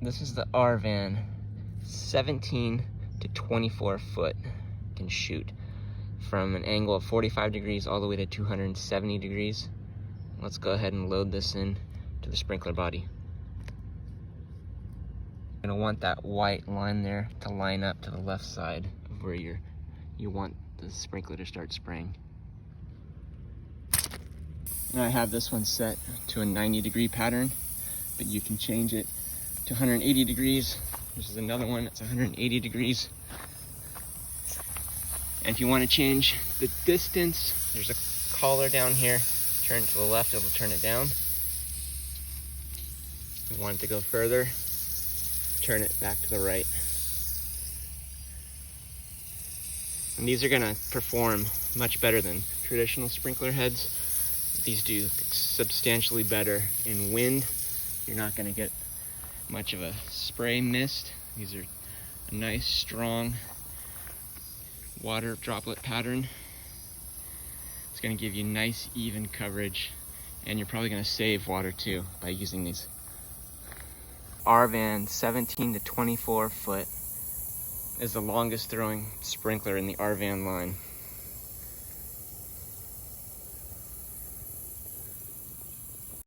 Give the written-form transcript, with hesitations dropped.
This is the R-Van, 17 to 24 foot, can shoot from an angle of 45 degrees all the way to 270 degrees. Let's go ahead and load this in to the sprinkler body. You're gonna want that white line there to line up to the left side of where you want the sprinkler to start spraying. And I have this one set to a 90-degree pattern, but you can change it to 180 degrees. This is another one that's 180 degrees. And if you want to change the distance, there's a collar down here. Turn it to the left, it'll turn it down. If you want it to go further, turn it back to the right. And these are gonna perform much better than traditional sprinkler heads. These do substantially better in wind. You're not gonna get much of a spray mist. These are a nice, strong water droplet pattern. It's gonna give you nice, even coverage, and you're probably gonna save water too by using these. R-Van 17 to 24 foot is the longest throwing sprinkler in the R-Van line.